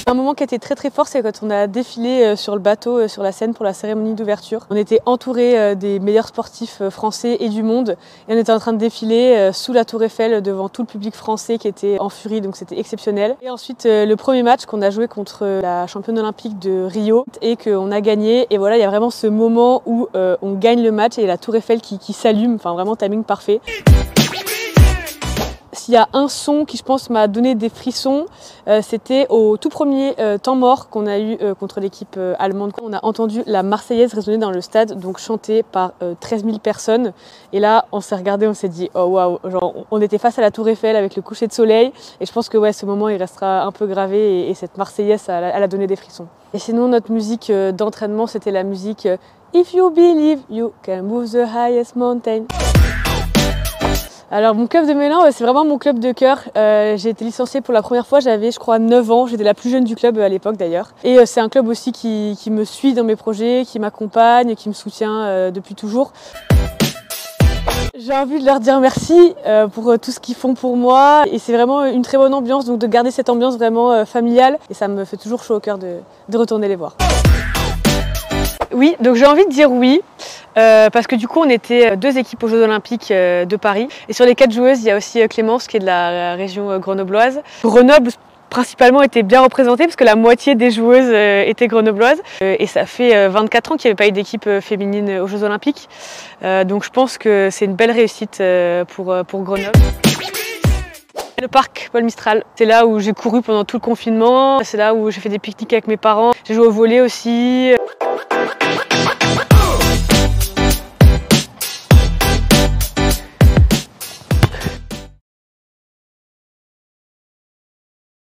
Un moment qui était très fort, c'est quand on a défilé sur le bateau, sur la scène pour la cérémonie d'ouverture. On était entouré des meilleurs sportifs français et du monde et on était en train de défiler sous la Tour Eiffel devant tout le public français qui était en furie, donc c'était exceptionnel. Et ensuite le premier match qu'on a joué contre la championne olympique de Rio et qu'on a gagné. Et voilà, il y a vraiment ce moment où on gagne le match et la Tour Eiffel qui s'allume, enfin vraiment timing parfait. S'il y a un son qui, je pense, m'a donné des frissons, c'était au tout premier temps mort qu'on a eu contre l'équipe allemande. On a entendu la Marseillaise résonner dans le stade, donc chantée par 13 000 personnes. Et là, on s'est regardé, on s'est dit, oh waouh, genre on était face à la Tour Eiffel avec le coucher de soleil. Et je pense que ouais, ce moment, il restera un peu gravé et cette Marseillaise, elle a donné des frissons. Et sinon, notre musique d'entraînement, c'était la musique If you believe, you can move the highest mountain. Alors mon club de Mélan, c'est vraiment mon club de cœur. J'ai été licenciée pour la première fois, j'avais je crois 9 ans, j'étais la plus jeune du club à l'époque d'ailleurs. Et c'est un club aussi qui me suit dans mes projets, qui m'accompagne, qui me soutient depuis toujours. J'ai envie de leur dire merci pour tout ce qu'ils font pour moi. Et c'est vraiment une très bonne ambiance, donc de garder cette ambiance vraiment familiale. Et ça me fait toujours chaud au cœur de retourner les voir. Oui, donc j'ai envie de dire oui. Parce que du coup on était 2 équipes aux Jeux Olympiques de Paris et sur les 4 joueuses il y a aussi Clémence qui est de la région grenobloise. Grenoble principalement était bien représentée parce que la moitié des joueuses étaient grenobloises et ça fait 24 ans qu'il n'y avait pas eu d'équipe féminine aux Jeux Olympiques, donc je pense que c'est une belle réussite pour Grenoble. Le parc Paul Mistral, c'est là où j'ai couru pendant tout le confinement, c'est là où j'ai fait des pique-niques avec mes parents, j'ai joué au volley aussi.